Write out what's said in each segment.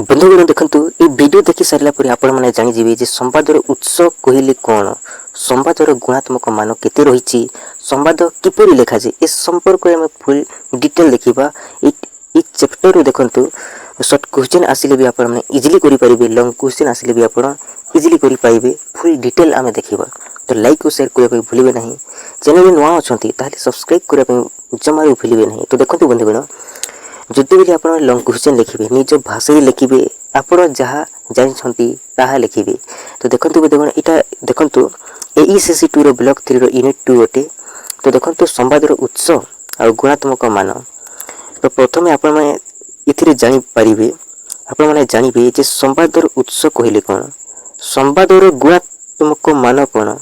बंधुगण देखंतु ए वीडियो देखि सारला पर आपण माने जानि जिवे जे संवादर उत्स कहिले कोन संवादर गुणात्मक मान केते रहिछि संवाद किपरि लेखा जे ए संपर्क हम फुल डिटेल देखिबा इ चैप्टर रो देखंतु शॉर्ट क्वेश्चन आसिले भी आपण माने इजीली करि परिबे लॉन्ग क्वेश्चन आसिले भी आपण इजीली करि पाइबे फुल डिटेल आमे देखिबा तो लाइक और शेयर करिबा भूलिबे नाही चैनल नुआ अछंती ताले सब्सक्राइब करिबा जमारू भूलिबे नाही तो देखंतु बंधुगण जदि भी आप लंग क्वेश्चन लिखिए निज भाषा लिखिए आप जहाँ जानते ताहा लिखिए तो देखो बंधुगण यहाँ देखो एईसीसी 2 रो ब्लॉक 3 रो यूनिट 2 अटे तो देखो संवादर उत्स और गुणात्मक मान तो प्रथम आप जानीपारे आप जानवे जे संवादर उत्स कहले कौन संवादर गुणात्मक मान कौन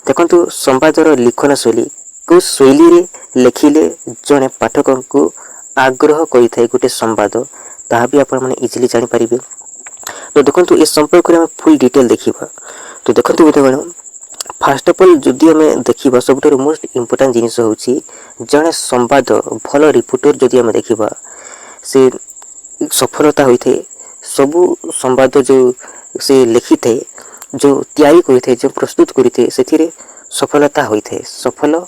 देखो संवादर लिखन शैली को शैली रे लिखिले जड़े पाठक को आग्रह करिथाय गोटे संवाद ताहा भी आपण माने इजीली जानि परिबे तो देखंतु ए संपर्क रे हम फुल डिटेल देखिबा तो देखंतु बंधुगण फर्स्ट ऑफ ऑल जदि हम देखिबा सबटर मोस्ट इंपोर्टेंट जिनिस होछि जने संवाद भलो रिपोर्टर जदि हम देखिबा से सफलता होइथे सब संवाद जो से लिखिथे जो तैयारी करिथे जो प्रस्तुत करिथे सेथिरे सफलता होइथे सफल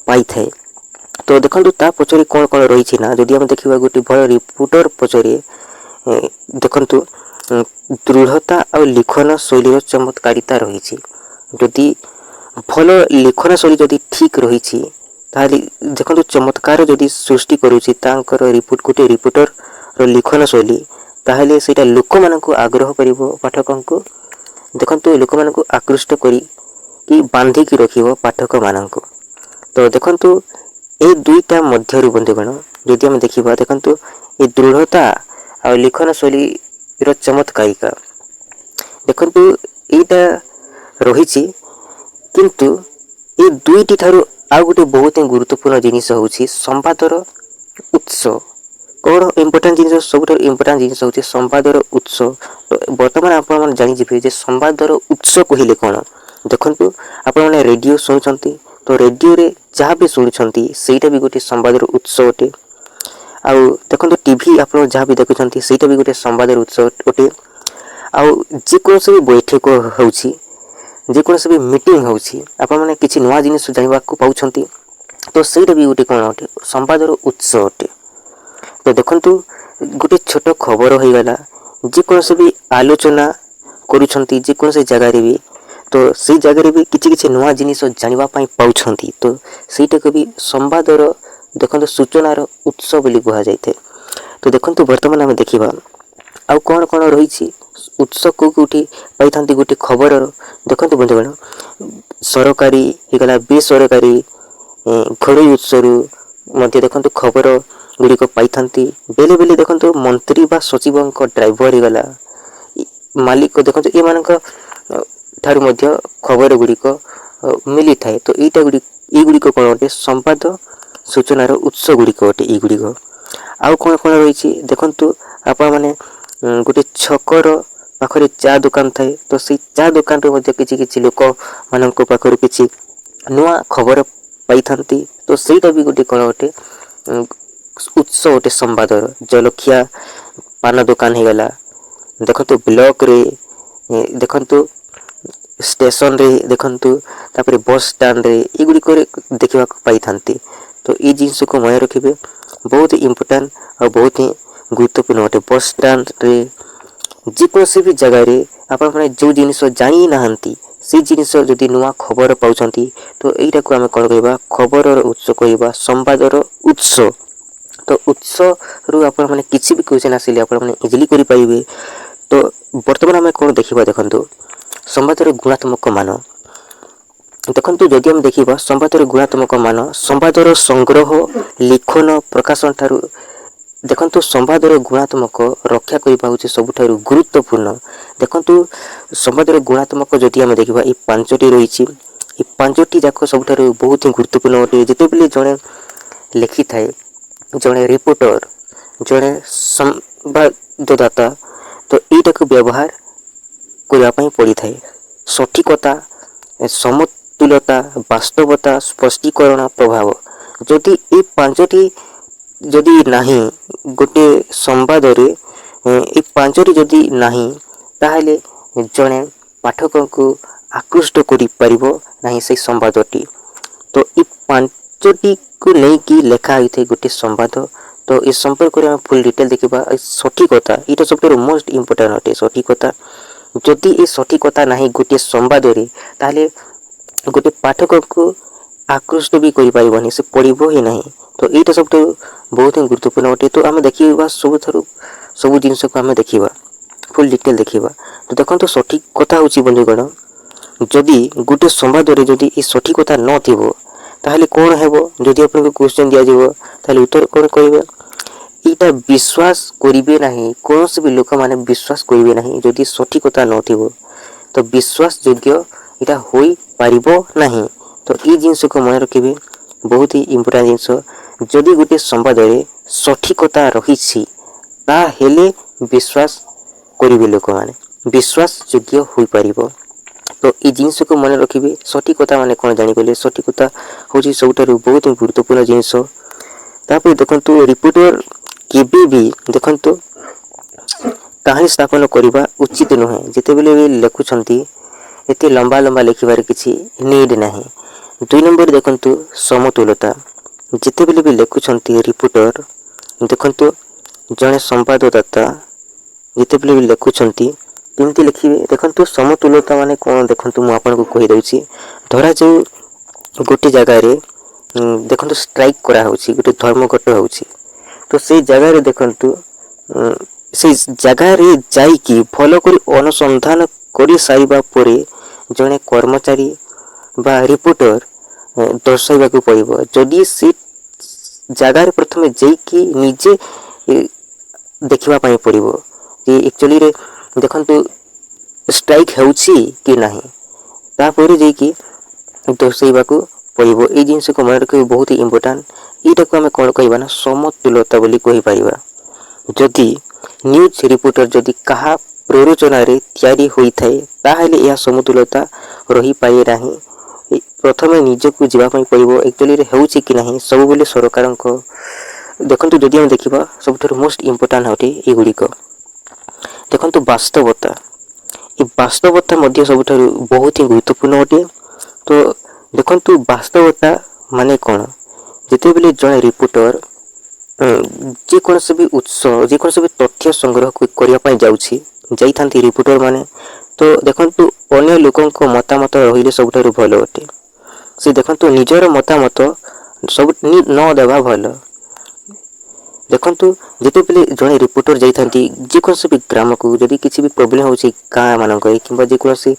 पाइथे तो देखो ता पचरे कौन कौन रही ना जदि हम देखा गोटे भल रिपोर्टर पचरे देखु दृढ़ता और लिखन शैली चमत्कारिता रही जदि भल लिखन शैली जदि ठीक रही देखो चमत्कार जदि सृष्टि करुच्ची रिपोर्ट गोटे रिपोर्टर लिखन शैली ताहले सेटा लोक मानक आग्रह कर पाठक को देखो लोक मानक आकृष्ट करी बांधिकी रखिब पाठक मानक तो देखो ए दुईटा मध्य बंधुगण जदि हम देखा देखो ये दृढ़ता और लिखन शैली चमत्कारिका देखो यहीटा रही किंतु ये दुईटी ठारू आ गोटे बहुत ही गुरुत्वपूर्ण जिनिस होछि संवादर उत्स कौन इंपोर्टेंट जिनिस सब इंपोर्टेंट जिनिस होछि संवादर उत्स तो वर्तमान आपण जानि जिबे जे संवादर उत्स कहिले कोन देखंतु आपण माने रेडियो सुनुचंती तो रेडियो रे जहाँ भी शुणुंट से भी गोटे संवादर उत्स अटे आउ देखो टीवी आप जहाँ भी देखुं से भी गोटे संवादर उत्स अटे आउ जेकोसी भी बैठक होकोसी भी मीटिंग होने किसी नुआ जिनिस जानवा पाँच तो सहीटा भी गोटे कौन अटे संवादर उत्स अटे तो देखो गोटे छोट खबर हो गला जेकोसी भी आलोचना करुँच जेकोसी जगार भी तो से जगह भी किसी नुआ जिनिस जानवा पाँच तो सहीटा को भी संवादर देखो सूचनार उत्स बोली कह जाए तो देखो बर्तमान आम देखा आउ कौन कौन रही उत्स कौटी पाई गोटे खबर देखो बंधुगण सरकारी होगा बेसरकारी घरोई उत्स देखो खबर गुड़िक पाई बेले बेले देखो मंत्री बा सचिव ड्राइवर होगा मालिक देखो ये ठारू मध्य खबर गुड़िक मिली थाए तो ये गुड़िक कौन अटे संवाद सूचनार उत्स गुड़िक अटे युड़िक आउ कौन कौन रही देखु आपण मैंने गोटे छकर पाखरे चा दुकान थाए तो सी चा दुकान किसी लोक मान पाखर किसी नुआ खबर पाई तो सहीटा भी गोटे कौन अटे उत्स अटे संवादर जलखिया पान दुकान हो गला देखो ब्लॉक रे देखो स्टेशन रे देखंतु तापर बस स्टैंड रे ए गुडी करे देखिबा पाई थांती तो ये जिंस को मन रखिबे बहुत ही इंपोर्टेंट और बहुत ही गुरुत्वपूर्ण अटे बस स्टैंड रे जेकोसी भी जगह रे आपण माने जो जिनिस जानी नाहंती से जिनिस जदि नुआ खबर पाउछंती तो एटा को हम कोन कहबा खबरर उत्स कहबा संवादर उत्स तो उत्स रु आपण माने किछि भी क्वेश्चन आसिले आपण माने इजीली करि पाइबे तो वर्तमान हम कोन देखिबा देखंतु संवादर गुणात्मक मान देखो जदि हम देखा संवादर गुणात्मक मान संवादर संग्रह लिखन प्रकाशन ठारू देखो संवादर गुणात्मक रक्षा करने सबुठ गुरुत्वपूर्ण देखो संवादर गुणात्मक जदि हम देखा ये पांचटी रही पांचटी जाक सबुठ बहुत ही गुरुत्वपूर्ण अटे जिते बेले जड़े लिखि थाए जड़े रिपोर्टर जड़े संवाददाता तो यटा को व्यवहार करने पड़ी थाए सठिकता समतुलता वास्तवता स्पष्टीकरण प्रभाव जदि ये पांचटी जदि नाही गोटे संवाद रे ए पांचटी जदि नाही ताहले जणे पाठकଙ୍କୁ आकृष्ट करि परिबो नाही से संवादटी। तो ये पांचटी को लेकिन लेखा होते गोटे संवाद। तो इस संपर्क में फुल डिटेल देखा सठिकता ये सब मोस्ट इम्पोर्टाट अटे सठिकता। जदि ये सठिकता नहीं गोटे संवाद ताहले गोटे पाठक को आकृष्ट भी कर पारिबनी से पढ़िबो ही नहीं। तो ये सब बहुत ही गुरुत्वपूर्ण अटे। तो आम देखा सब जिनस को आम देखा फुल डिटेल देखा। तो देखो तो सठिकता हूँ बंधुगण जदि गोटे संवाद जदि ये सठिकता न थिबो ताहले कौन हेबो जदि आपन क्वेश्चन दिया जीवो ताहले उत्तर कौन करिवे इटा विश्वास करिवे नहीं कौन से भी लोक माने विश्वास करिवे नहीं जदि सठिकता न थिबो तो विश्वास योग्य इटा होई पारिबो नहीं। तो ई जिंस को मन रखिबे बहुत ही इम्पोर्टेंट जिंस जदि गोटे संवाद रे सठिकता रहिछि ताहेले विश्वास करिवे लोक माने विश्वास योग्य होई पारिबो। तो ये जिनस को मन रखिए सठिकता माने कौन जानीगले सठिकता हूँ सब बहुत गुरुत्वपूर्ण जिनस। तापर देखो रिपोर्टर केबे भी देखो कहानी स्थापन करने उचित नुहे जिते भी लिखुंट एत लंबा लंबा लिखार किसी नीड ना। 2 नंबर देखो समतुलता जिते भी लिखुंट रिपोर्टर देखो जड़े संवाददाता जिते भी लिखुंट केमती लिखे देखो समतुलता माने कौन देखो मुझे आपको कहीदे धरा जो गोटे जगार देखो स्ट्राइक करा गोटे धर्मघट हो तो से जगार देखो से जगार जाइकी भल कर अनुसंधान कर सारिबा परे जड़े कर्मचारी बा रिपोर्टर दर्शाइबा को पड़िबो जदि से जगार प्रथम जाइकी निजे देखा पड़िबो जे एक्चुअली रे देखो स्ट्राइक होउछि कि नहीं तापर जाइकी दर्शाइबा को पड़िबो। ए जिनस को मन रखिबे बहुत ही इम्पोर्टेंट। एटा को आम कौन कहबा ना समतुलता बोली कहि परिबा। जदि न्यूज रिपोर्टर जदि कहा प्ररोचना रे तैयारी होई थाए ताहेले या समतुलता रही पाए नाही। प्रथमे निजको जीवा पई पड़िबो एक्चुअली रे होउछि कि नहीं सब बोले सरकार को देखंतु जदि हम देखिबा सबथर मोस्ट इम्पोर्टेंट होते ए गुडी को देखंतु वास्तवता ये वास्तवता मध्य सब बहुत ही गुरुत्वपूर्ण अटे। तो देखंतु वास्तवता माने कौन जिते बेले जड़े रिपोर्टर जेकोसी भी उत्स जेकोसी भी तथ्य संग्रह करने जाई रिपोर्टर माने तो देखंतु अन्य लोकों मतामत रहिले सबुठारु भल अटे। से देखंतु निजर मतामत सब न देवा भल। देखंतु जिते बेले जड़े रिपोर्टर जाइथांती जेकोसी भी ग्राम को जदि किसी भी प्रॉब्लम होछि गाँ मानक कि जेकोसी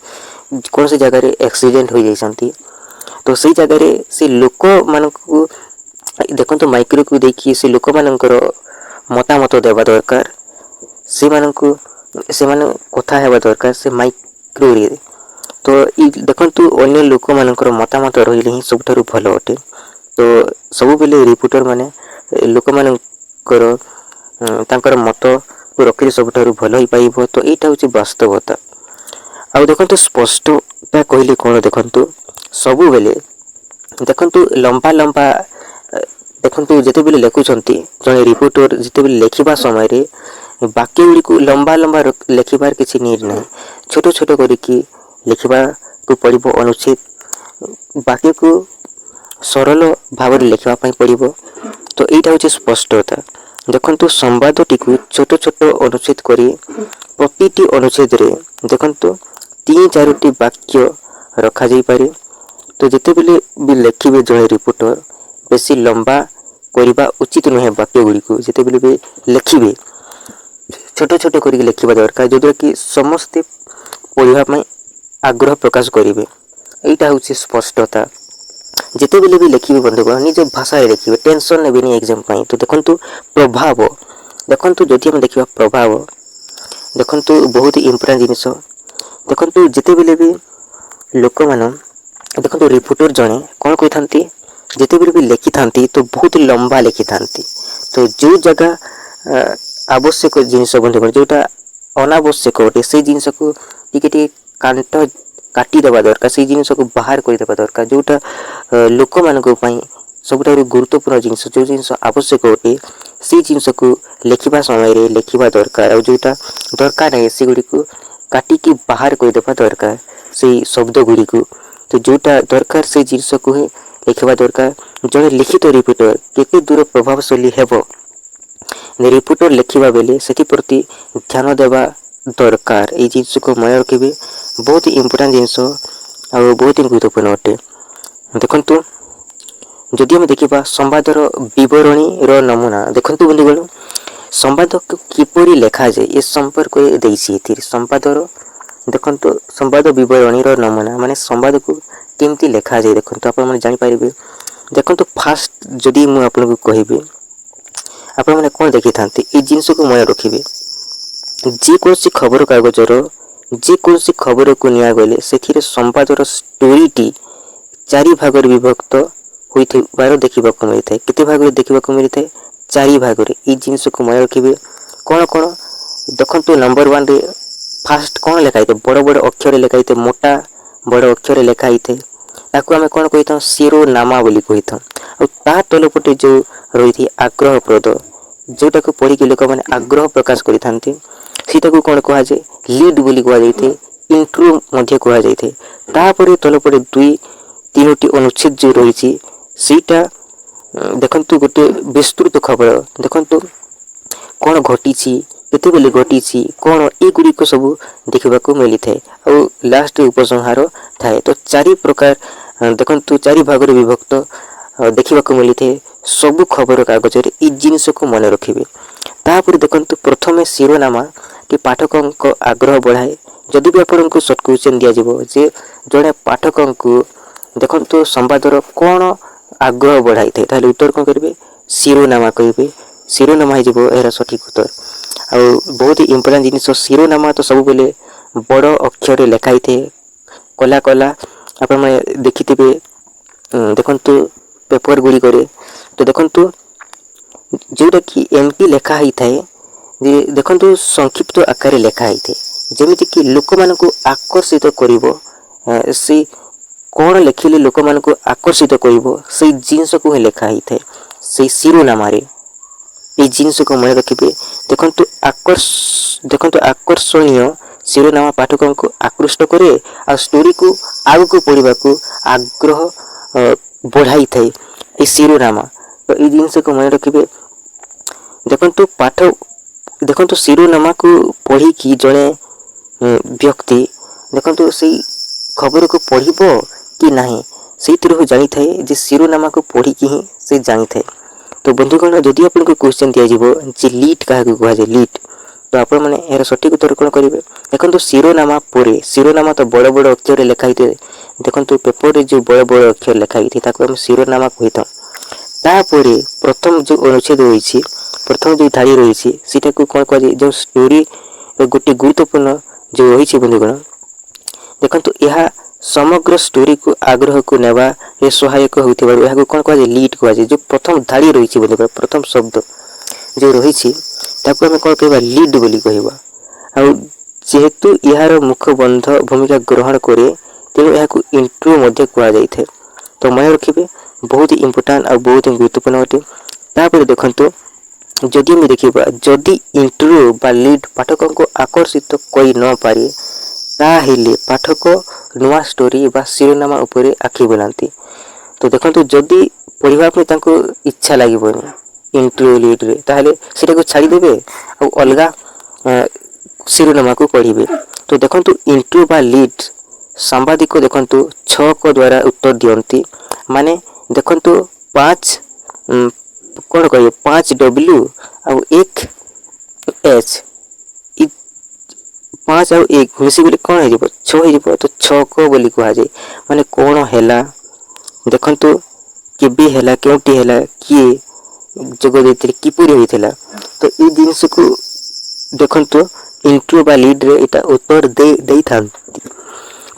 कौन सी जगह एक्सीडेंट हो जाइछंती तो सही जगह से लोक मानक देखंतु माइक्रो को देखिए से लोक मानकर मतामत देवा दरकार से मानक से माने कथा हेबा दरकार से माइक्रो रे। तो देखंतु अन्य लोक मानकर मतामत रहिले ही सबठारु भल अटे। तो सब बेले रिपोर्टर माने लोक मानकर तांकर मत को रखिले सबठारु भल ही पाइबो। तो एटा होची वास्तवता। आ देखंतु स्पष्टता कहले कोन देखंतु सबु बेले देखंतु लंबा लंबा देखंतु जेते बेले लेखुछंती जने रिपोर्टर जेते बेले लेखिबा समय रे वाक्य गुडी को लंबा लंबा लेखिबार किछि नीड नै छोटो छोटो करिकि लेखिबा को पड़िबो अनुचित वाक्य को सरल भाव रे लेखिबा पई पड़िबो। तो एटा होछि स्पष्टता। देखंतु संवादटी को छोटो छोटो अनुच्छेद करी प्रतिटी अनुच्छेद रे देखंतु 3-4टी वाक्य रखा जाई पारे। तो जिते बेले भी लेखिबे जने रिपोर्टर बेसी लंबा करिबा उचित नुहे वाक्य गुडी को जिते बेले भी लेखिबे छोटो छोटो करी लेखिबा दरकार जदि कि समस्त पढ़िबा पई आग्रह प्रकाश करिवे। एटा होछि स्पष्टता। जिते बेले भी लेखिबे बंधुगण निज भाषा रे लेखिबे टेंशन नेबेनी एग्जाम पई। तो देखंतु प्रभाव देखंतु जदि हम देखिबा प्रभाव देखंतु बहुत ही इम्पोर्टेंट जिनिस। देखंतु जिते बेले भी लोक मान देखंतु रिपोर्टर जने कौन कहि थांती जिते बेले भी लिखि थांती तो बहुत लंबा लिखि थांती। तो जो जगह आवश्यक जिनिस बंधुगण जोटा अनावश्यक अटे से जिनिस को टिके कांट काटी देबा दरकार से जिनिस को बाहर कर देबा दरकार जोटा लोक मानक पई सबठारु गुरुत्वपूर्ण जिनिस जो जिनिस आवश्यक अटे से जिनस को लिखा समय लिखा दरकार और जोटा दरकार नहीं सेगुड़ी को काटिकी बाहर करदेवा दरकार से शब्द गुड़ी को। तो जोटा दरकार से जिनस को ही लिखा दरकार। जड़े लिखित रिपोर्टर केते दूर प्रभावशाली हेब रिपोर्टर लिखा बेले से प्रति ध्यान देवा दरकार। ये जिनस को मन रखिए बहुत ही इम्पोर्टाट जिनस और बहुत ही गुरुत्वपूर्ण अटे। देखु जदि आम देखा संवादर बरणी नमूना देखु बंधुगण संवाद को किपर लिखा जाए ये संपर्क संवादर देखो संवाद बरणी नमूना माने संवाद को केमती लिखा जाए देखो आप जापर देखो फास्ट जदि मुझे आपको कहबी आपण मैंने कौन देखी था ये जिनस को मन रखिए जेकोसी खबर कागजर जेकोसी खबर को निगले से संवादर स्टोरीटी चारि भाग विभक्त होइथिबार देखा मिलता है। केते भाग देखा मिलता है? चारि भाग। ये जिनस को मन रखिए कौन कौन देखो नंबर 1 रे फास्ट कौन लिखाई थे बड़ बड़ अक्षर लिखाई थे मोटा बड़ अक्षर लिखाई थे ताकू आम कौन कही शिरोनामा बोली कही था। तलपटे जो रही आग्रहप्रद जोटा को पढ़ी लोक मैंने आग्रह प्रकाश करते कौन कहुए लीड बोली कहुए इंट्रो कहुए। तापर तलपटे 2-3टी अनुच्छेद जो रही सीटा देखंतु गोटे विस्तृत खबर देखंतु कौन घटी केते बेले घटी कौन ये गुड़िक सब देखा मिली है और लास्ट उपसंहार थाए। तो चारि प्रकार देखंतु चारि भाग विभक्त देखा मिली है सबु खबर कागज ये जिनस को मन रखिए। तापर देखंतु प्रथम शिरोनामा कि पाठकों को आग्रह बढ़ाए। जदि भी आपको सर्ट क्वेश्चन दिज्व जे जड़े पाठकों को देखंतु संवादर कौन आग्रह बढ़ाई थे ताहले उत्तर कौन करेंगे शिरोनामा कहे शिरोनामा हो सठिक उत्तर। आ बहुत ही इम्पोर्टाट जिनिस शिरोनामा तो सब बेले बड़ अक्षर लिखाई थे कला कला आप देखि देखंतु पेपर गुड़िक तो देखंतु जोटा कि एमती लिखा ही थाए जे देखंतु संक्षिप्त आकार लिखा ही थे जेमिति कि लोक मान को आकर्षित करिवो से कौन लिखिले लोक मान को आकर्षित करिवो से जिनस को ही लिखा ही थे से शिरोनामा रे ये जिनस को मन रखिए। देखंतु आकर्षणीय शिरोनामा पाठकों को आकृष्ट करे आ स्टोरी को आग को पढ़ा को आग्रह बढ़ाई थे ये शिरोनामा। तो ये जिनस को मन रखिए। देखंतु पाठ देखंतु शिरोनामा को पढ़ी कि जड़े व्यक्ति देखंतु से खबर को पढ़िबो कि नहीं से जानी थाए जे शिरोनामा को पढ़ी कि ही से जानी थाए। तो बंधुगण जदि आपको क्वेश्चन दिज्व जे लीड क्या कहुए लीड तो आप यार सठिक उत्तर कौन करेंगे देखो शिरोनामा पर शिरोनामा तो बड़ बड़ अक्षर लिखाई थे देखो पेपर जो बड़ बड़ अक्षर लिखाई थी आम शिरोनामा कही था। तापर प्रथम जो अनुच्छेद रही प्रथम जो धाड़ी रही सीटा को कौन कह जो स्टोरी गोटे गुरुत्वपूर्ण जो रही बंधुगण देखो यह समग्र स्टोरी को आग्रह को नेवा ये सहायक होता कौन कह लीड कहुए। जो प्रथम धाड़ी रही बंधुगण प्रथम शब्द जो रही आम कौन कह लीड बोली कहवा जेहेतु यार मुखबंध भूमिका ग्रहण करे तेणु यह इंट्रो कहुए। तो मन रखिए बहुत ही इम्पोर्टाट और बहुत ही गुरुत्वपूर्ण अटे। तापर देखंतु जदि आम देखा जदि इंट्रो बा लीड पाठकों को आकर्षित कोई न पारे ताहेले पाठक नुआ स्टोरी बा शिरोनामा उपरे आखि बुलाती। तो देखंतु जदि पढ़ा इच्छा लगे इंट्रो लीड रे ताहले सेटा को छाड़ी देबे और अलगा शिरोनामा को पढ़िबे। तो देखंतु इंट्रो बा लीड सांबादिक देखंतु 6 को द्वारा उत्तर दियंती माने देखंतु 5 कौन कह 5 W और 1 H 5 और 1 मिसी बोले कौन हो 6 हो तो 6 को बोली कहुए माने कौन हैला देखंतु केबे हैला केउटी हैला किए जोग देते किपरि होइथिला। तो ये जिनस को देखंतु इंट्रो बा लीड रे इटा उत्तर दे था।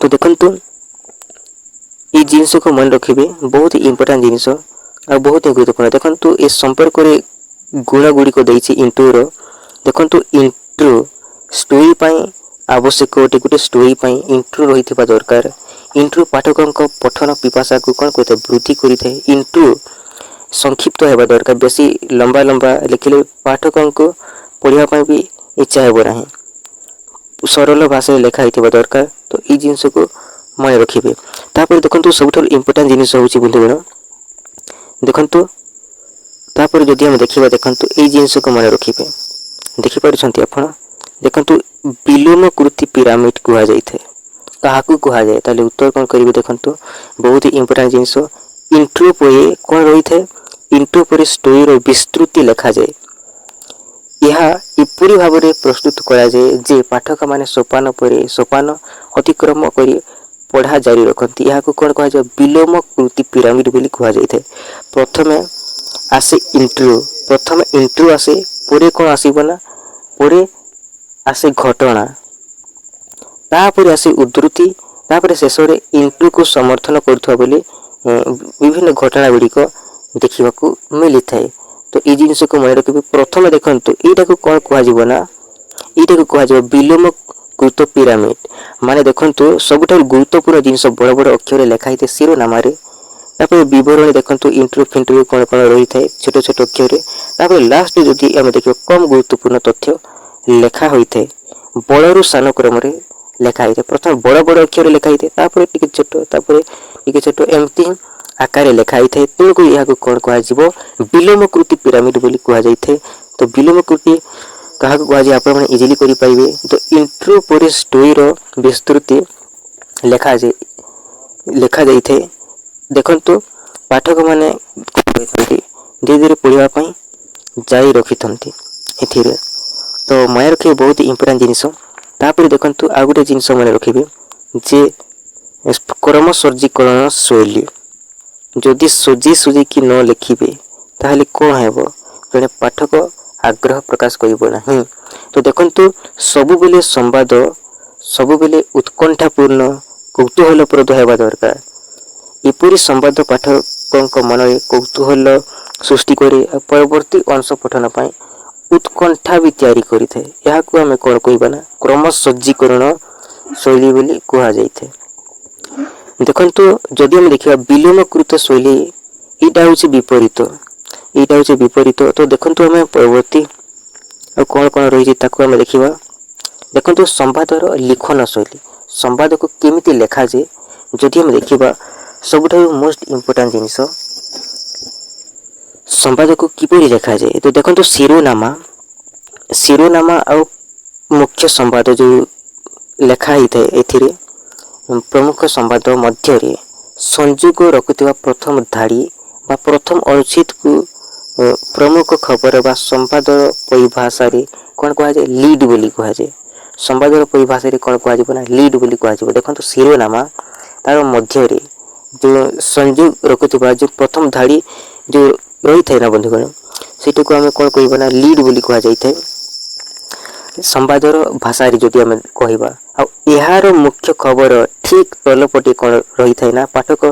तो देखंतु ये जिनस को मन रखिए बहुत ही इम्पोर्टाट जिनस और बहुत ही गुरुत्वपूर्ण। देखंतु ये संपर्क रे गुण गुड़िक देछि इंट्रो देखंतु इंट्रो स्टोरी पाई आवश्यक गोटे गोटे स्टोरी पाई इंट्रो रही दरकार। इंट्रो पाठकों को पठन पिपासा को कौन कहते वृद्धि करें। इंट्रो संक्षिप्त हेबा दरकार। बेसी लंबा लंबा लिखिले पाठकों पढ़िया ପାଇଁ भी इच्छा हेबो नाही। सरल भाषा लेखा होइथिबा दरकार। तो ई जिंस को मन रखिबे। तापर देखंतु सबठार इंपोर्टेंट जिनिस होउची बंधुगण, देखंतु तापर जदि हम देखिबा, देखंतु ई जिनिस को मन रखिबे। देखि पारुछंती आपण, देखंतु विलोम कृति पिरामिड कुहा जाइथे। काहाकू कुहा जाए ताले उत्तर कोन करिवे। देखंतु बहुत ही इंपोर्टेंट जिनिस, इंट्रो परे कोन रहिथे, इंट्रो परे स्टोरी रो विस्तृति लिखा जाए। यह इपुरी भाबरे प्रस्तुत करा जाए जे पाठक माने सोपान परे सोपान अतिक्रम करी पढ़ा जारी रखती। यह कौन कह जाए, विलोम कृति पिरामिड बोली कह जाए। प्रथमे आसे इंट्रो, प्रथम इंट्रो आसे, पुरे कौन आसीबो ना, पुरे आसे घटना, तापर आसे उद्धृति, तापर शेष रे इंट्रो को समर्थन करथुवा बोली विभिन्न घटना गुड़ी को देखा मिली थाए। तो ये जिनिस को मन रखिए। प्रथम देखंतु एटा को कौन कह जाए ना, एटा को कह जाए विलोम कृत पिरामिड। माने देखंतु सबुठार गुरुत्वपूर्ण जिनिस बड़ बड़ अक्षर लिखा होते शिरोनामा रे। तापर विवरण देखंतु इंट्रो फिंट्रो कौन कौन रही थाए छोट छोट अक्षर। तापर लास्ट जदि आम देखिए कम गुरुत्वपूर्ण तथ्य लिखा होता है बड़रू सान क्रम लिखा होता है। प्रथम बड़ बड़ अक्षर लिखा होता है, तापर टिके छोट, तापर टिके छोट, एमती आकार लिखा होता है। तेणुक यह कौन कह विलोम कृति पिरामिड बोली कह जाए। तो विलोम कृति क्या कहुए आप इजिली करेंगे। तो इंट्रो पर स्टोरी रो विस्तृति लिखा जाए थे। देखंतु पाठक माने धीरे धीरे पढ़ापी जारी रखी एथिरे। तो मन रखिए बहुत इंपोर्टेंट जिनिस। तापर देखंतु आ गोटे जिनिस मन रखिए जे क्रम सर्जीकरण शैली जदि सोजी सुजिकी न लिखिबे ताहले कौन हेबो, जड़े पाठक आग्रह प्रकाश करिबो नाही। तो देखंतु सबु बेले संवाद सबु बेले उत्कंठापूर्ण कौतूहलप्रद हेबा दरकार। एपरी संवाद पाठक मन में कौतूहल सृष्टि करे, परवर्ती अंश पठन पाई उत्कंठा भी तैयारी करि थाए। यहा को हमें कौन कहबा ना क्रम सज्जीकरण शैली बोली कहा जाइथे। देखंतु जदि हम देखिबा विलोम कृत शैली एटा होछि विपरीत, एटा होछि विपरीत। तो देखंतु हमें परवर्ती कौन कौन रही ताको हम देखिबा। देखंतु संवादर लिखन शैली, संवाद को केमिति लेखा जाए जदि हम देखिबा सबुठारु मोस्ट इंपोर्टेंट जिनिस संवाद को किपरि लेखा जाए। तो देखंतु शिरोनामा, शिरोनामा और मुख्य संवाद जो लेखा ही थाए एथिरे प्रमुख संवाद मध्य संयोग रखुवा प्रथम धाड़ी बा प्रथम अनुच्छेद को प्रमुख खबर बा संवाद परिभाषा रे कौन कह जाए लीड बोली कह जाए। संवाद परिभाषा रे कौन कह ना लीड बोली कह जाए। देखो शिरोनामा तार मध्य जो संयोग रखुवा जो प्रथम धाड़ी जो रही थाए ना बंधुगण सेटा को आम कौन कहबा ना लीड बोली कह जाए। संवादर भाषा रे जदि आम कहबा यार मुख्य खबर ठीक तलपटे कौन रही थाए ना पाठक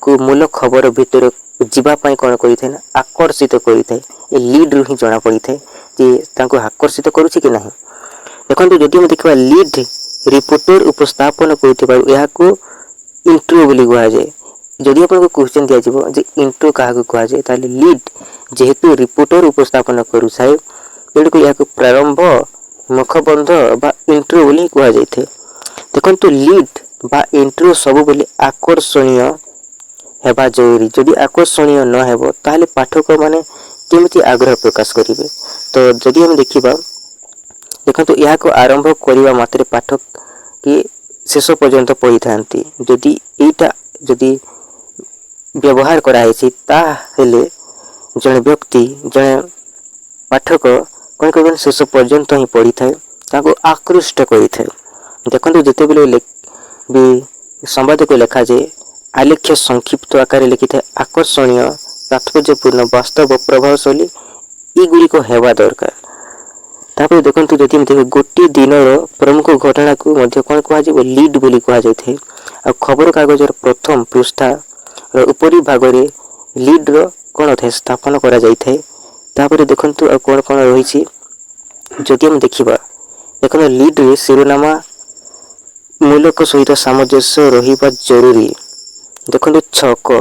को मूल खबर भितर जीवाई कौन करें ना आकर्षित करें। लीड रू ही जना पड़ी थाए जे तांको आकर्षित करुछि कि नहीं। देखो जदि हम देखा लीड रिपोर्टर उपस्थापन को इंट्रो बोली कह जाए। जदि आपको क्वेश्चन दि जाए जे इंट्रो क्या कह जाए ताले लीड जेहेतु रिपोर्टर उपस्थापन करुए तेणुक यह प्रारंभ मुखबंध बा इंट्रो बोली कह जाए। देखो लीड बा इंट्रो सब बोली आकर्षणीय हेबा जरूरी। जदि आकर्षणीय न हेबो ताले पाठक माने केमिति आग्रह प्रकाश करिवे। तो जदि हम देखिबा देखंतु यह को आरंभ करिवा मात्रे पाठक के शेष पर्यंत पढ़ी थांती। जदि एटा जदि व्यवहार करा हेछि ताहेले जने व्यक्ति जने पाठक कौन कहबे शेष पर्यंत ही पढ़ी थाए ताको आकृष्ट करि थाए। देखो जिते बेले भी संवाद को लिखा जाए आलेख्य संक्षिप्त आकार लिखि थाए आकर्षणीय तात्पर्यपूर्ण वास्तव प्रभावशाली युड़िक हेबा दरकार। तापर देखो जदि हम गोटे दिन प्रमुख घटना को कौन कह लीड बोली कह जाए। आ खबर कागजर प्रथम पृष्ठा उपरी भाग रे लीड रो कौन थे स्थापन करा जाय थाए। तापर देखो कौन कौन रही जदि हम देखा देखो लीड रे शिरोनामा मूलक सहित सामंजस्य रहिबा जरूरी। देखो छक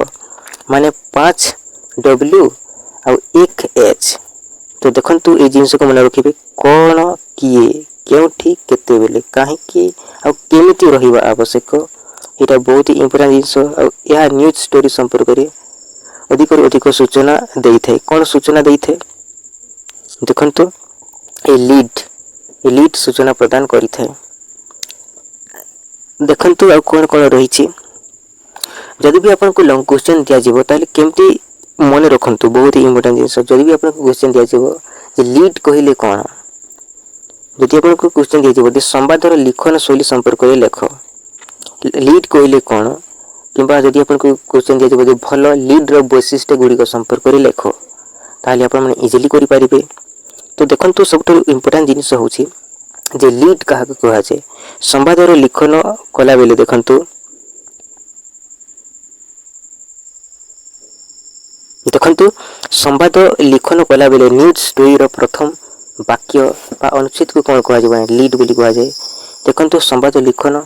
माने 5 डब्ल्यू आउ एक एच। तो देखंतु ए जिनस को मन रखिबे कोन किए केउठी केतेबेले काहेकि आउ केमिति रहिबा आवश्यक एटा बहुत ही इंपोर्टेंट जिनस आ या न्यूज स्टोरी संपर्क रे अधिक अधिक सूचना देई थे। कोन सूचना देई थे देखंतु ए लीड सूचना प्रदान करि थे। देखंतु आ कोन कोन रहिछि जदि भी आपन को लॉन्ग क्वेश्चन दिया जिवो ताले केमती मन रखंतु बहुत ही इंपोर्टेंट जिनस। जदि भी आपन को क्वेश्चन दिया जिवो जे लीड कहिले कोन जदि आपन को क्वेश्चन दिया जिवो संवादर लिखन शैली संपर्क रे लेख लीड कहिले कोन किंबा जदि आपन को क्वेश्चन दिया जिवो भलो लीड रो वैशिष्ट्य गुडी को संपर्क रे लेख ताले आपन माने इजीली करि परिबे। तो देखंतु सबटो इंपोर्टेंट जिनस होछि जे लीड काहा को कहा जे संवादर लिखन कला बेले देखंतु संवाद लिखन कला बेले न्यूज स्टोरी रो प्रथम वाक्य बा अनुच्छेद को कोन कहा जाय लीड बोली कहा जाय। देखंतु संवाद लिखन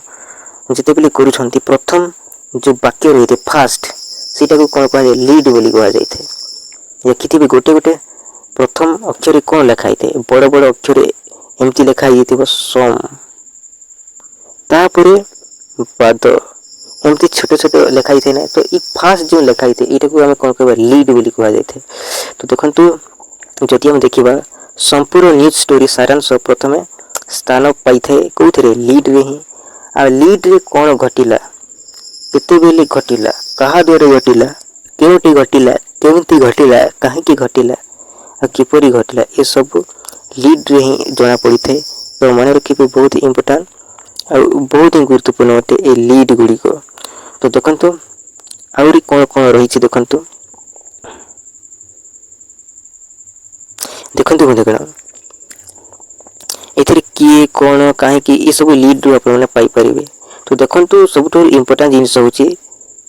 जते बेले करूछंती प्रथम जो वाक्य रहिते फास्ट सेटा को कोन कहा जाय लीड बोली कहा जायथे। देखिथि भी गोटे गोटे प्रथम अक्षर कोन लिखाइते बड़ बड़ अक्षर एमती लिखा हिथिबो सम तापरे पद एमती छोट छोट लिखा हिथे ना। तो ई फास्ट जो लिखा हिथे एटा को हम कोन कहबा लीड बोली कहा जायथे। तो देखंतु जदि हम देखिबा संपूर्ण न्यूज स्टोरी सारांश प्रथमे स्थान पाइथे कोथरे लीड रे ही। आ लीड रे कोन घटिला केते बेले घटिला कहा द्वारा घटिला केउटी घटिला केमिति घटिला काहेकि घटिला आ किपरि घटिला ए सब लीड रे ही जना पड़ी थे। तो मन रखिबे बहुत इंपोर्टेंट और बहुत ही गुरुत्वपूर्ण अटे ए लीड गुडी को। तो देखंतु आउरी कोन कोन रहिछि देखंतु देखंतु मते कण एथरे किए कोन काहेकि ए सब लीड रो आपण माने पाई परिबे। तो देखंतु सबटो इंपोर्टेंट जिनिस होछि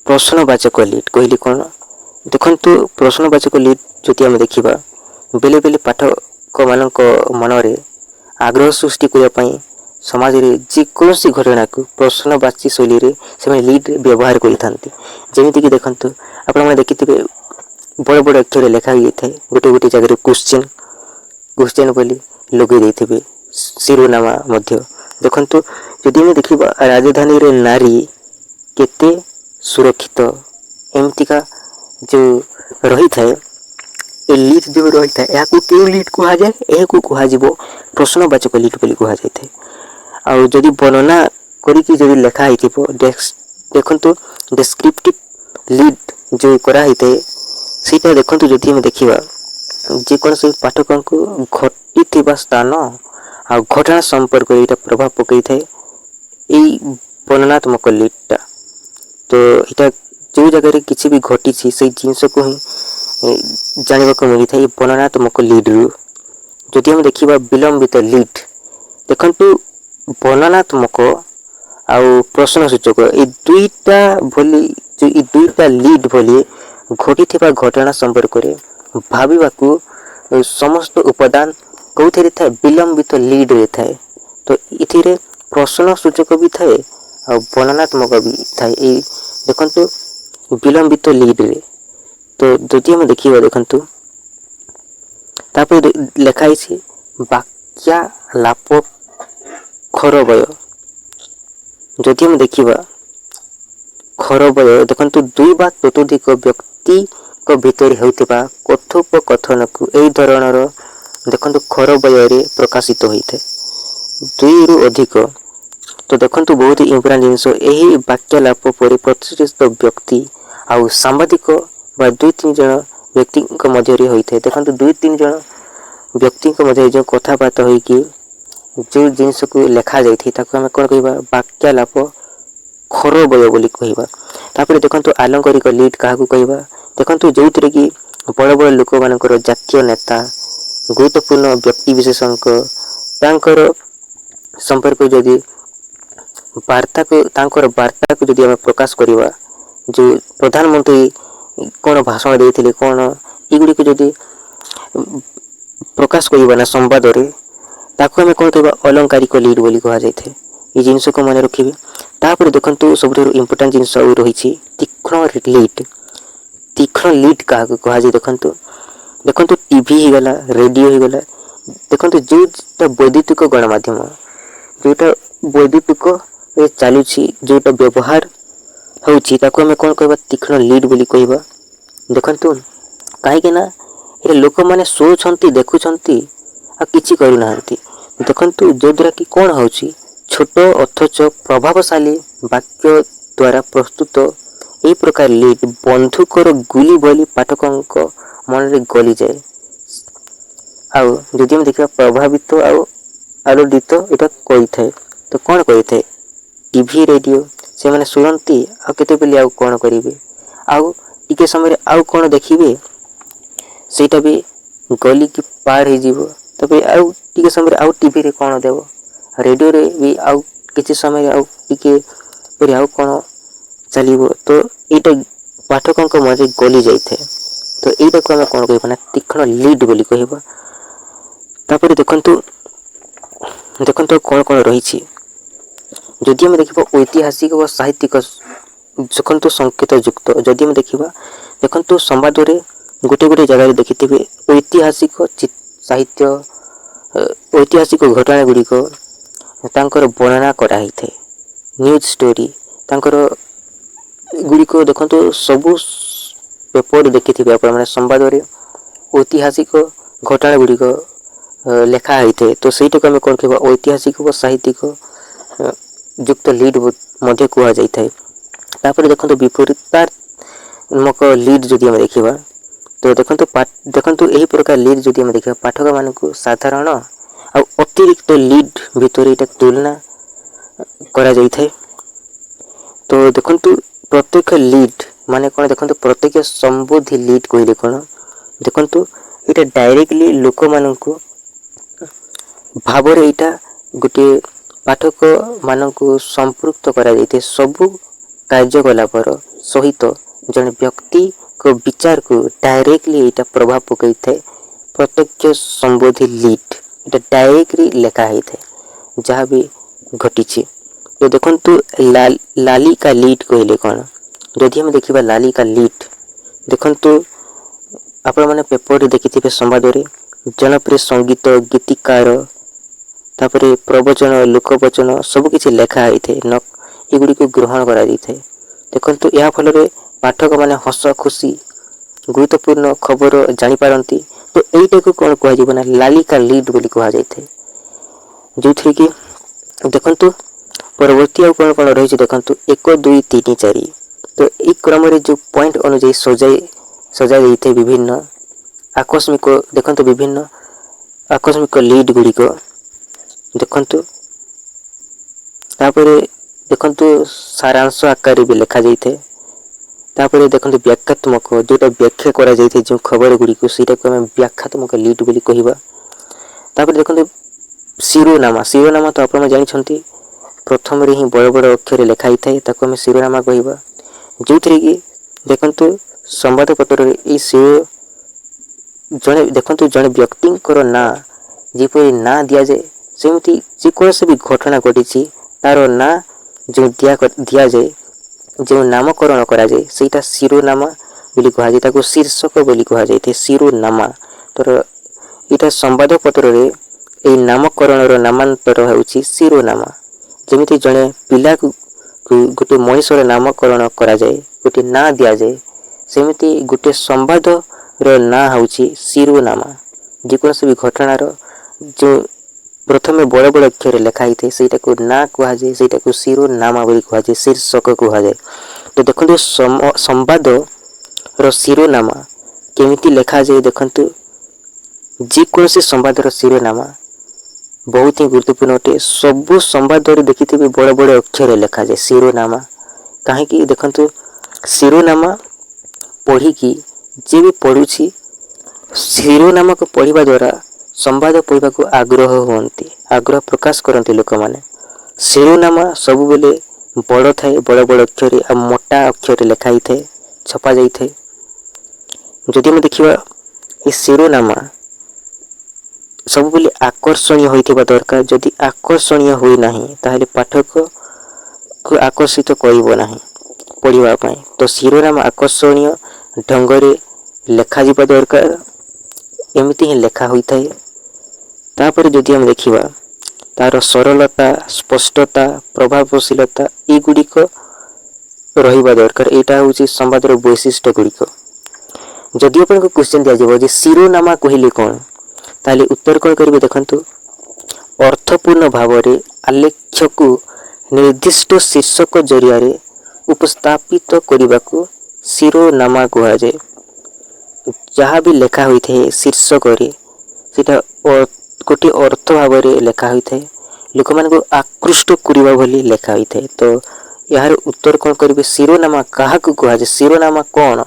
प्रश्नवाचक लीड कहली कोन देखंतु प्रश्नवाचक लीड जति हम देखिबा बेले बेले पाठक मानक मनरे आग्रह सृष्टि करिया पई समाज रे जे कोनसी घटना को प्रश्नवाची शैली रे से लीड व्यवहार करिथांती। जेमिति कि देखंतु आपण माने देखिथिबे बड़ बड़ अक्षर लिखा हि थाए गोटे गोटे जगह क्वेश्चन बोली लगे देथिबे शिरोनामा मध्य। देखंतु यदि हम देखिबा राजधानी रे नारी केते सुरक्षित एमतिका जो रही थाए ए लीड जो रही थाए या को केउ लीड को आ जाए ए को कहा जिवो प्रश्नवाचक लीड बोली कहा जाय थाए। आ जदि वर्णना करी कि जदि लिखा हिथिबो देखंतु डिस्क्रिप्टिव लीड जो करा हिते सीटा देखंतु जदि हम देखिबा जे कोन से पाठकन को घटिथिबा स्थान आ घटना संपर्क एटा प्रभाव पकई थाए एई वर्णनात्मक लीडटा। तो एटा जो जगह रे किछि भी घटी छी से जिंस को ही जानिबा को मिली थाए वर्णनात्मक लीड रु। जदि हम देखिबा विलंबित लीड देखंतु वर्णनात्मक आउ प्रश्नसूचक ए दुईटा भली जो ए दुईटा लीड भली घटिथिबा घटना संपर्क रे भाबिबाकू समस्त उपादान कोथेरे थाए विलंबित लीड रे थाए। तो इथिरे प्रश्नसूचक भी थाए और वर्णनात्मक भी थाए ए देखंतु विलंबित लीड रे। तो जदि हम देखिबा देखंतु तापर लिखा हिछि वाक्यालाप खरबय। जदि हम देखिबा खरबय देखंतु दुई बा ततोधिक व्यक्ति को भीतर हेउतिबा कथोपकथन को एई धरणर देखंतु खरबय रे प्रकाशित होइथे दुई रु अधिक। तो देखंतु बहुत ही इंपोर्टेंट जिंस एही वाक्यालाप पर प्रतिष्ठित व्यक्ति आउ सांबादिक बा दुई तीन जन व्यक्ति को मध्य रे होइथे। देखंतु दुई तीन जन व्यक्ति को मध्य जो कथाबार्ता होई कि जो जिंस को लिखा जाइथि ताको हम कोन कहबा वाक्यालाप खरबय बोली कहबा। तापर देखंतु आलंकारिक लीड काहा को कहबा देखंतु जोउतरे कि बड़ बड़ लोक मानकर जातीय नेता गुरुत्वपूर्ण व्यक्ति विशेषज्ञ तांकर संपर्क जदि वार्ता को जदि हम प्रकाश करिबा जो प्रधानमंत्री कोन भाषण देथिले कोन इगुडी को जदि प्रकाश करिबा ना संवाद रे ताको हम कोन कहबा अलंकारिक लीड बोली कहा जायथे। ई जिंस को मन रखिबे। तापर देखंतु सबथुर इंपोर्टेंट जिंस रहिछि तीक्ष्ण लीड। तीक्ष्ण लीड क्या कहुए देखु देखु टीवी हो गला रेडियो हो गला देखु जोटा वैद्युतिक गणमाध्यम जोटा वैद्युतिक चलुची जोटा व्यवहार होची ताको हमें कौन कहबा तीक्ष्ण लीड बोली कहबा देखंतु कहीं ना ये लोक मैंने शोचंती देखुंती आ किछि करू नाहंती देखंतु जो द्वारा कि कौन होची छोट अथच प्रभावशाली वाक्य द्वारा प्रस्तुत ए प्रकार लीड बंधुकर गुली भली पाठकों मन रे गली जाए आउ जदि हम देखा प्रभावित आलोडित एटा कही थाए तो कौन कही थाए टीवी रेडियो से माने सुनती आ केते बेली आउ कौन करिवे आउ टिके समय आउ कौन देखिए सेटा भी गली की पार हो जीवो तबे आउ टिके समय आउ टीवी रे कौन देव रेडियो रे भी आउ किछि समय आउ टिके पर आउ कौन चलिबो तो एटा पाठकों को मन गली जाई थे तो एटा को हम कौन कहबा ना तीक्ष्ण लीड बोली कहबा तापर देखंतु देखंतु कौन कौन रही जदि हम देखा ऐतिहासिक व साहित्यिक देखु संकेत युक्त जदि हम देखा देखु संवाद रे गोटे गोटे जगह देखिथे ऐतिहासिक साहित्य ऐतिहासिक घटना गुड़िक तांकर वर्णना कराई थे न्यूज स्टोरी तांकर गुड़िक देखु सबू पेपर देखिथे आप संवाद रे ऐतिहासिक घटना गुड़िक लेखा होते तो सहीटा को आम कौन कह ऐतिहासिक व साहित्यिक युक्त लीड मध्य कह जाए देखो विपरीतात्मक लीड जदि हम देखा तो देखो यही प्रकार लीड जदि हम देखा पाठक मान साधारण आ अतिरिक्त लीड भितर यहाँ तुलना करा जाई थाए तो देखो प्रत्येक लीड माने कौन देखो प्रत्येक संबोधि लीड कहले कौन देखो यहाँ डायरेक्टली लोक मान भाव यहाँ गोटे पाठक मानक संपृक्त करा जाइए सबू कार्यकलापर सहित जन व्यक्ति को विचार को डायरेक्टली यहाँ प्रभाव पकई थाए प्रत्यक्ष संबोधि लीड यहाँ डायरेक्टली लेखा होता है जहाँ भी घटी तो देखु लाली का लीड कहले कौन जदि हम देखा लाली का लीड देखु आपण मैंने पेपर देखिथे संवाद रे जनप्रिय संगीत गीतिकार तापरे प्रवचन लोकवचन सबकि लेखा होता है न एगुड़ी को ग्रहण करा देखु या फल पाठक माने हस खुशी गुरुत्वपूर्ण खबर जापारती तो यहीटा को कौन कहना लालिका लीड बोली कह जाए जो थी कि देखु परवर्ती आ कौन कौन रही देखु 1 2 3 4 तो ये क्रम जो पॉइंट अनुଯାयी सजा जाइए विभिन्न आकस्मिक देखु विभिन्न आकस्मिक लीड गुड़िक देखु देखु सारांश आकार भी लिखा जाए देखु व्याख्यात्मक जोटा व्याख्या करा जाए जो खबर गुड़िक से व्याख्यात्मक लीड बोली कहवा देखु शिरोनामा तो आप जानते प्रथम रे ही बड़ बड़ अक्षर लिखाई थाए आम शिरोनामा कहवा जो थी कि देखु संवादपत्र शिरो जड़े देखु जड़े व्यक्ति ना जीपरी ना दि जाए सेमती जेकोसी भी घटना घटी तार ना जो दि जाए जो नामकरण करा जाए सेटा शिरोनामा बोली कह जाए शीर्षक बोली कह जाए शिरोनामा तर यहाँ संवादपत्र रे ए नामकरण नामांतर होउछि शिरोनामा जमिति जड़े पिला को गोटे मनीषर नामकरण करा जाए गोटे ना दि जाए सेमती गोटे संवाद रो ना होउछि शिरोनामा जेकोसी भी घटनार जो प्रथमे बड़ बड़ अक्षर लिखाई थे सेटा को ना कह जाए सेटा को शिरोनामा बोली कह जाए शीर्षक कह जाए तो देखो संवाद रो शिरोनामा केमिति लिखा जाए देखु जेकोसी संवाद रो शिरोनामा बहुत ही गुरुत्वपूर्ण अटे सबू संवाद देखिथे बड़ बड़ अक्षर लिखा जाए शिरोनामा कहीं देखु शिरोनामा पढ़ी जे भी पढ़ुछि शिरोनामा को पढ़ा द्वारा संवाद पढ़ा को आग्रह हुंती आग्रह प्रकाश करते लोक मैंने शिरोनामा सब बेले बड़ थाए बड़ बड़ अक्षर आ मोटा अक्षर लिखाई थाए छपा जाई थाए जदि हम देखा ये शिरोनामा सब बेले आकर्षणीय होइथिबा दरकार जदि आकर्षणीय होई नाही ताहले पाठक को आकर्षित करिवो नाही पढ़िबा पई तो शिरोनामा आकर्षणीय ढंगरे लेखा जिबा दरकार, एमिति ही लेखा होइथाय। तापर जदि हम देखिबा तार सरलता, स्पष्टता, प्रभावशीलता एगुड़िक रहिबा दरकार। एटा होची संवादर वैशिष्ट्य गुड़िक। जदि आपनको क्वेश्चन दिया जाबो जे शिरोनामा कहिले कोन, ताले उत्तर कोन करिवे देखंतु। अर्थपूर्ण भावरे आलेख्यकु निर्दिष्ट शीर्षक जरियारे उपस्थापित करबाकू शिरोनामा कुहा जाए। जहाँ भी लेखा होइथे शीर्षक रे सेटा गोटे अर्थ भाव में लेखा होइथे, लोक मानक आकृष्ट करबा भली लेखा होइथे। तो यार उत्तर कौन करेंगे, शिरोनामा क्या कह जाए, शिरोनामा कौन,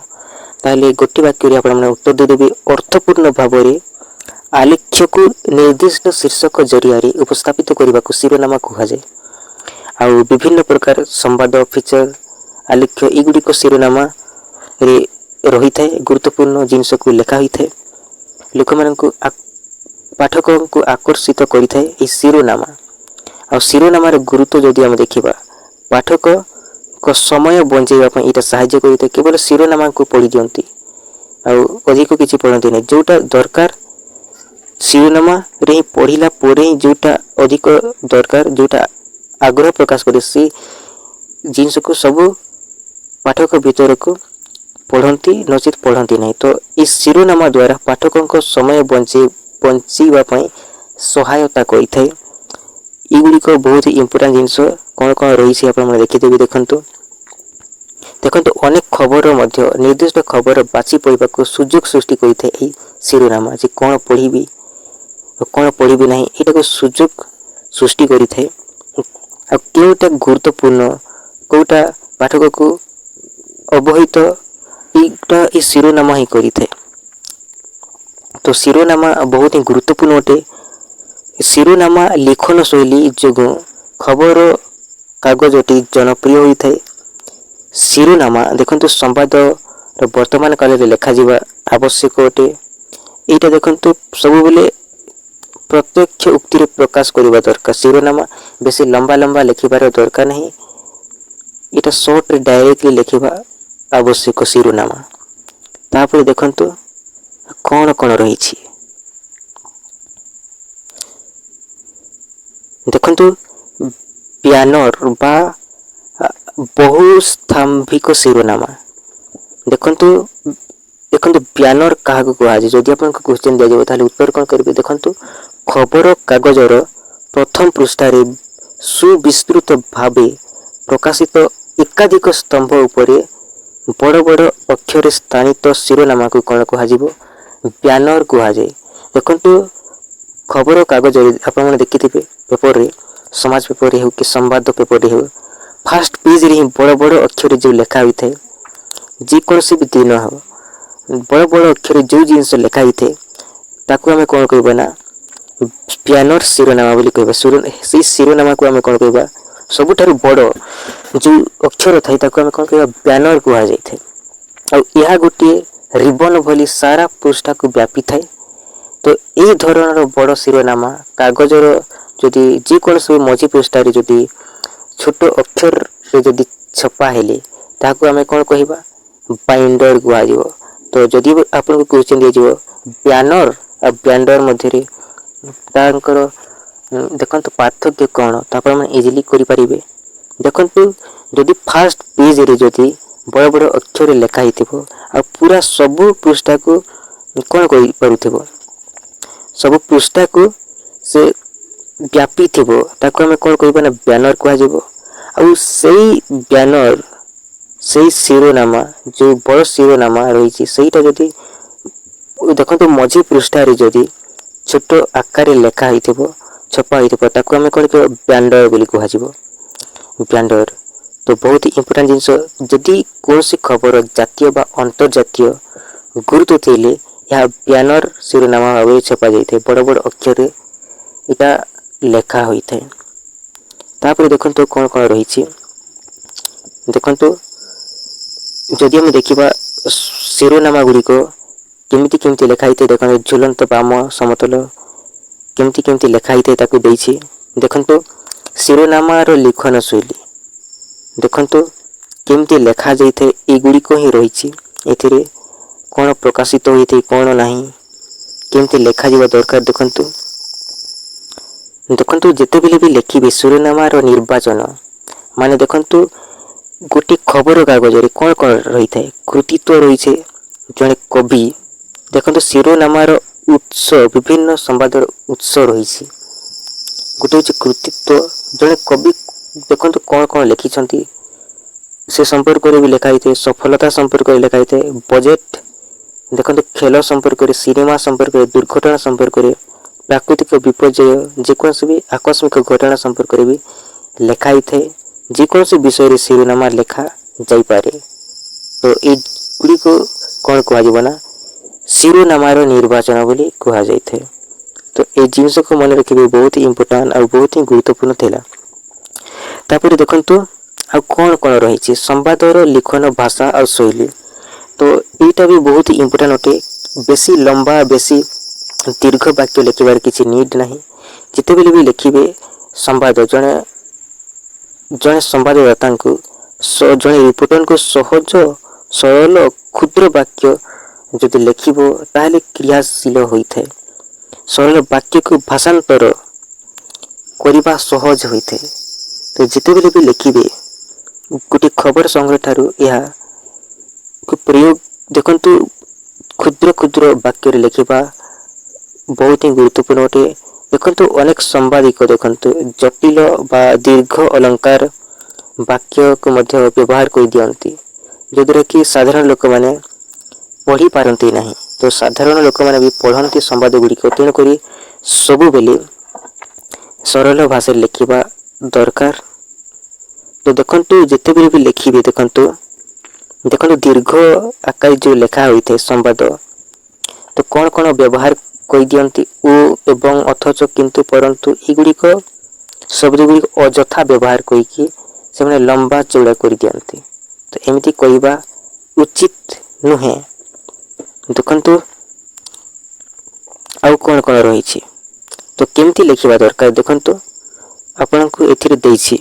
ताले गोटे वाक्य आपने उत्तर देदेवे अर्थपूर्ण भाव में आलेख्य को निर्दिष्ट शीर्षक जरिया उपस्थापित करने को शिरोनामा कह जाए। आउ विभिन्न प्रकार संवाद, फीचर, आलेख्य एगुड़िक शिरोनामा रे रही थाए। गुरुत्वपूर्ण जिनस को लेखा होता है, लोक मान पाठकों को आकर्षित करें शिरोनामा। आ शिरोनामार गुरुत्व जदि आम देखा, पाठक को समय बंचाइवाई यहाँ साहाय्य करें। केवल शिरोनामा को पढ़ी दिखती अधिक किसी पढ़ती नहीं, जोटा दरकार शिरोनामा रे पढ़ला जोटा अधिक दरकार, जोटा आग्रह प्रकाश करे से जिनस को सब पाठक भीतर को पढ़ती नचित पढ़ती नहीं। तो इस शिरोनामा द्वारा पाठकों को समय बंचाइवाई सहायता करें। युड़िक बहुत ही इंपोर्टेंट जिनस कौन कौन रही आप देखीदेवी। देखो अनेक खबर निर्दिष्ट खबर बाछी पढ़ा को सुजोग सृष्टि करें शिरोनामा, जे कौन पढ़ी कौन पढ़ी ना यहाँ को सुजोग सृष्टि करें। कौटा गुरुत्वपूर्ण कौटा पाठक को अवहित यहाँ ये शिरोनामा ही करें। तो शिरोनामा बहुत ही गुरुत्वपूर्ण अटे। शिरोनामा लेखन शैली जो खबर कागजटी जनप्रिय होता है। शिरोनामा देखो संवाद वर्तमान काल में लेखा जावा आवश्यक अटे। यहाँ देखो सब बेले प्रत्यक्ष उक्ति प्रकाश करने दरकार। शिरोनामा बेसी लंबा लंबा लिखिबार दरकार नहीं, यहाँ शॉर्ट डायरेक्टली लिखा आवश्यक शिरोनामा। तापर देखो कौन कौन रही, देखो ब्यानर बा बहुस्तंभिक शिरोनामा। देखो देखो ब्यानर क्या कहुए, जदि आप क्वेश्चन दि जाए उत्तर कौन करेंगे। देखो खबर कागजर प्रथम पृष्ठारे सुविस्तृत भाव प्रकाशित एकाधिक स्तंभ उपरे बड़ बड़ अक्षर स्थानित शिरोनामा को कौन कह ब्यानर कह जाए। देखो खबर कागज आप देखिथे पेपर रे, समाज पेपर रे हो कि संवाद पेपर रे हो, फास्ट पेज रे बड़ बड़ अक्षर जो लेखा होता है, जेकोसी भी दिन हो बड़ बड़ अक्षर जो जिनस लेखा होता है ताकू आम कौन कहबा ना ब्यानर शिरोनामा बोली कहबा। से शिरोनामा को आम कौन कहबा, सबुठारु बड़ जो अक्षर थाई ताकू आम कौन कहबा ब्यानर कह जाए। और यह गोटे रिबन भली सारा पृष्ठा को व्यापी थाए। तो यही धरण बड़ शिरोनामा कागजर जदि जेकोसी मझी पृष्ठार जदि छोट अक्षर जदि छपा हेले ताकू आम कौन कहबा बाइंडर कह। तो जदि आपको क्वेश्चन दिया ब्यानर और ब्यानर मध्य देखो पार्थक्य कौन, तापर हम इजिली करें। देखो जदि फास्ट पेज रे जदि बड़ बड़ अक्षर लेखा आ पूरा सबू पृष्ठा को कौन कर पारुथिबो, सब पृष्ठा को से व्यापी थिबो ताको हमें कौन कहबा ना ब्यानर कह। आ सही ब्यानर सही शिरोनामा जो बड़ शिरोनामा रही सहीटा जदि देखो तो मझी पृष्ठारे जदि छोट आकार लेखा होइथिबो छपा होइथिबो ताको हमें कौन कह ब्यानर बोली कह ब्यानर। तो बहुत ही इंपोर्टेंट जिनस जदि कौन सी खबर जातीय बा अंतर्जातीय गुरुत्व थे यह ब्यानर शिरोनामा भाव छपा जाए, बड़ बड़ अक्षर यहाँ लेखा होता है। तापर देखो तो कौन कौन रही, देखो जदि हम देखा शिरोनामा गुड़िक केमिति केमिति लेखा होता है। देखो झुलंत बाम समतल केमिति केमिति लेखा होता है ताकू देछि। देखो शिरोनामार लिखन शैली देखो केमिति लेखा जाए एगुड़िक ही रही। କ'ଣ ପ୍ରକାଶିତ ହୋଇଥାଏ କ'ଣ ନାହିଁ, କେମିତି ଲେଖାଯିବା ଦରକାର। ଦେଖନ୍ତୁ ଯେତେବେଳେ ବି ଲେଖିବେ ଶିରୋନାମାର ନିର୍ବାଚନ ମାନେ ଦେଖନ୍ତୁ ଗୋଟିଏ ଖବର କାଗଜରେ କ'ଣ କ'ଣ ରହିଥାଏ, କୃତିତ୍ୱ ରହିছে ଜଣେ କବି। ଦେଖନ୍ତୁ ଶିରୋନାମାର ଉତ୍ସ, ବିଭିନ୍ନ ସମ୍ବାଦର ଉତ୍ସ ରହିଛି। ଗୋଟେ ହେଉଛି କୃତିତ୍ୱ, ଜଣେ କବି ଦେଖନ୍ତୁ କ'ଣ କ'ଣ ଲେଖିଛନ୍ତି ସେ ସମ୍ପର୍କରେ ବି ଲେଖା ହେଇଥାଏ, ସଫଳତା ସମ୍ପର୍କରେ ଲେଖା ହେଇଥାଏ, ବଜେଟ୍ ଦେଖନ୍ତୁ, ଖେଳ ସମ୍ପର୍କରେ, ସିନେମା ସମ୍ପର୍କରେ, ଦୁର୍ଘଟଣା ସମ୍ପର୍କରେ, ପ୍ରାକୃତିକ ବିପର୍ଯ୍ୟୟ, ଯେକୌଣସି ବି ଆକସ୍ମିକ ଘଟଣା ସମ୍ପର୍କରେ ବି ଲେଖା ହେଇଥାଏ। ଯେକୌଣସି ବିଷୟରେ ଶିରୋନାମା ଲେଖା ଯାଇପାରେ। ତ ଏଗୁଡ଼ିକ କ'ଣ କୁହାଯିବ ନା ଶିରୋନାମାର ନିର୍ବାଚନ ବୋଲି କୁହାଯାଇଥାଏ। ତ এই ଜିନିଷକୁ ମନେ ରଖିବେ, ବହୁତ ଇମ୍ପୋର୍ଟାଣ୍ଟ ଆଉ ବହୁତ ହିଁ ଗୁରୁତ୍ୱପୂର୍ଣ୍ଣ ଥିଲା। ତାପରେ ଦେଖନ୍ତୁ ଆଉ କ'ଣ କ'ଣ ରହିଛି ସମ୍ବାଦର ଲିଖନ ଭାଷା ଆଉ ଶୈଳୀ। ତ ଏଇଟା ବି ବହୁତ ଇମ୍ପୋର୍ଟାଣ୍ଟ ଅଟେ। ବେଶୀ ଲମ୍ବା ବେଶୀ ଦୀର୍ଘ ବାକ୍ୟ ଲେଖିବାର କିଛି ନିଡ୍ ନାହିଁ। ଯେତେବେଳେ ବି ଲେଖିବେ ସମ୍ବାଦ, ଜଣେ ସମ୍ବାଦଦାତାଙ୍କୁ ଜଣେ ରିପୋର୍ଟରଙ୍କୁ ସହଜ ସରଳ କ୍ଷୁଦ୍ର ବାକ୍ୟ ଯଦି ଲେଖିବ ତାହେଲେ କ୍ରିୟାଶୀଳ ହୋଇଥାଏ। ସରଳ ବାକ୍ୟକୁ ଭାଷାନ୍ତର କରିବା ସହଜ ହୋଇଥାଏ। ତ ଯେତେବେଳେ ବି ଲେଖିବେ ଗୋଟିଏ ଖବର ସଂଗ୍ରହ ଠାରୁ ଏହାକୁ ପ୍ରୟୋଗ ଦେଖନ୍ତୁ କ୍ଷୁଦ୍ର କ୍ଷୁଦ୍ର ବାକ୍ୟରେ ଲେଖିବା ବହୁତ ହିଁ ଗୁରୁତ୍ୱପୂର୍ଣ୍ଣ ଅଟେ। ଦେଖନ୍ତୁ ଅନେକ ସାମ୍ବାଦିକ ଦେଖନ୍ତୁ ଜଟିଳ ବା ଦୀର୍ଘ ଅଲଙ୍କାର ବାକ୍ୟକୁ ମଧ୍ୟ ବ୍ୟବହାର କରିଦିଅନ୍ତି, ଯଦ୍ୱାରା କି ସାଧାରଣ ଲୋକମାନେ ପଢ଼ିପାରନ୍ତି ନାହିଁ। ତ ସାଧାରଣ ଲୋକମାନେ ବି ପଢ଼ନ୍ତି ସମ୍ବାଦ ଗୁଡ଼ିକ, ତେଣୁକରି ସବୁବେଳେ ସରଳ ଭାଷାରେ ଲେଖିବା ଦରକାର। ତ ଦେଖନ୍ତୁ ଯେତେବେଳେ ବି ଲେଖିବେ ଦେଖନ୍ତୁ ଦୀର୍ଘ ଆକାରରେ ଯେଉଁ ଲେଖା ହୋଇଥାଏ ସମ୍ବାଦ, ତ କ'ଣ କ'ଣ ବ୍ୟବହାର କରିଦିଅନ୍ତି ଓ ଏବଂ ଅଥଚ କିନ୍ତୁ ପରନ୍ତୁ ଏଗୁଡ଼ିକ ଶବ୍ଦଗୁଡ଼ିକ ଅଯଥା ବ୍ୟବହାର କରିକି ସେମାନେ ଲମ୍ବା ଚଉଡ଼ା କରିଦିଅନ୍ତି। ତ ଏମିତି କରିବା ଉଚିତ ନୁହେଁ। ଦେଖନ୍ତୁ ଆଉ କ'ଣ କ'ଣ ରହିଛି, ତ କେମିତି ଲେଖିବା ଦରକାର ଦେଖନ୍ତୁ ଆପଣଙ୍କୁ ଏଥିରେ ଦେଇଛି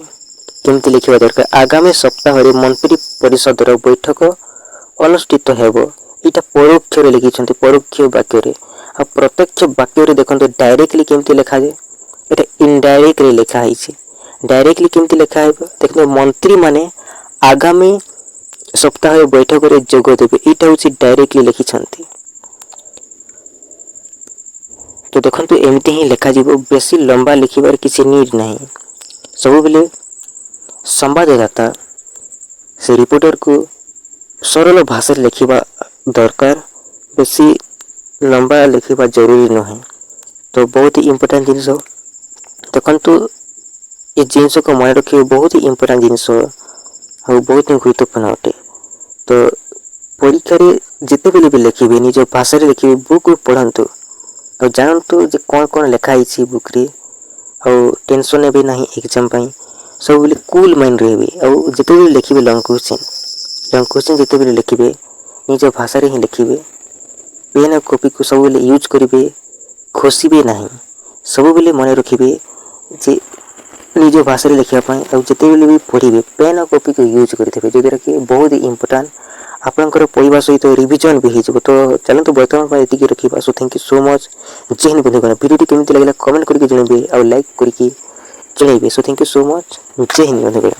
କେମିତି ଲେଖିବା ଦରକାର। ଆଗାମୀ ସପ୍ତାହରେ ମନ୍ତ୍ରୀ ପରିଷଦର ବୈଠକ ଅନୁଷ୍ଠିତ ହେବ। ଏଇଟା ପରୋକ୍ଷରେ ଲେଖିଛନ୍ତି, ପରୋକ୍ଷ ବାକ୍ୟରେ। ଆଉ ପ୍ରତ୍ୟକ୍ଷ ବାକ୍ୟରେ ଦେଖନ୍ତୁ ଡାଇରେକ୍ଟଲି କେମିତି ଲେଖାଯାଏ, ଏଇଟା ଇନଡାଇରେକ୍ଟଲି ଲେଖା ହେଇଛି। ଡାଇରେକ୍ଟଲି କେମିତି ଲେଖା ହେବ ଦେଖନ୍ତୁ, ମନ୍ତ୍ରୀମାନେ ଆଗାମୀ ସପ୍ତାହରେ ବୈଠକରେ ଯୋଗ ଦେବେ, ଏଇଟା ହେଉଛି ଡାଇରେକ୍ଟଲି ଲେଖିଛନ୍ତି। ତ ଦେଖନ୍ତୁ ଏମିତି ହିଁ ଲେଖାଯିବ, ବେଶୀ ଲମ୍ବା ଲେଖିବାର କିଛି ନିଡ୍ ନାହିଁ। ସବୁବେଳେ ସମ୍ବାଦଦାତା ସେ ରିପୋର୍ଟରକୁ ସରଳ ଭାଷାରେ ଲେଖିବା ଦରକାର, ବେଶୀ ଲମ୍ବା ଲେଖିବା ଜରୁରୀ ନୁହେଁ। ତ ବହୁତ ଇମ୍ପୋର୍ଟାଣ୍ଟ ଜିନିଷ ଦେଖନ୍ତୁ, ଏ ଜିନିଷକୁ ମନେ ରଖିବା ବହୁତ ଇମ୍ପୋର୍ଟାଣ୍ଟ ଜିନିଷ ଆଉ ବହୁତ ହିଁ ଗୁରୁତ୍ୱପୂର୍ଣ୍ଣ ଅଟେ। ତ ପରୀକ୍ଷାରେ ଯେତେବେଳେ ବି ଲେଖିବେ ନିଜ ଭାଷାରେ ଲେଖିବେ, ବୁକ୍ ପଢ଼ନ୍ତୁ ଆଉ ଜାଣନ୍ତୁ ଯେ କ'ଣ କ'ଣ ଲେଖା ହେଇଛି ବୁକ୍ରେ, ଆଉ ଟେନସନ୍ ନେବେ ନାହିଁ ଏକ୍ଜାମ୍ ପାଇଁ। ସବୁବେଳେ କୁଲ୍ ମାଇଣ୍ଡ ରହିବେ। ଆଉ ଯେତେବେଳେ ଲେଖିବେ ଲଙ୍ଗ୍ କୋଶ୍ଚିନ୍ ଯେତେବେଳେ ଲେଖିବେ ନିଜ ଭାଷାରେ ହିଁ ଲେଖିବେ। ପେନ୍ ଆଉ କପିକୁ ସବୁବେଳେ ୟୁଜ୍ କରିବେ, ଘୋଷିବେ ନାହିଁ। ସବୁବେଳେ ମନେ ରଖିବେ ଯେ ନିଜ ଭାଷାରେ ଲେଖିବା ପାଇଁ। ଆଉ ଯେତେବେଳେ ବି ପଢ଼ିବେ ପେନ୍ ଆଉ କପିକୁ ୟୁଜ୍ କରିଥିବେ, ଯଦ୍ୱାରା କି ବହୁତ ଇମ୍ପୋର୍ଟାଣ୍ଟ ଆପଣଙ୍କର ପଢ଼ିବା ସହିତ ରିଭିଜନ୍ ବି ହେଇଯିବ। ତ ଚାଲନ୍ତୁ ବର୍ତ୍ତମାନ ପାଇଁ ଏତିକି ରଖିବା। So thank you so much. ଜୟ ହିନ୍ଦ ବନ୍ଧୁଗଣ। ଭିଡ଼ିଓଟି କେମିତି ଲାଗିଲା କମେଣ୍ଟ କରିକି ଜଣାଇବେ ଆଉ ଲାଇକ୍ କରିକି ଜଣାଇବେ। So thank you so much. ଜୟ ହିନ୍ଦ ବନ୍ଧୁଗଣ।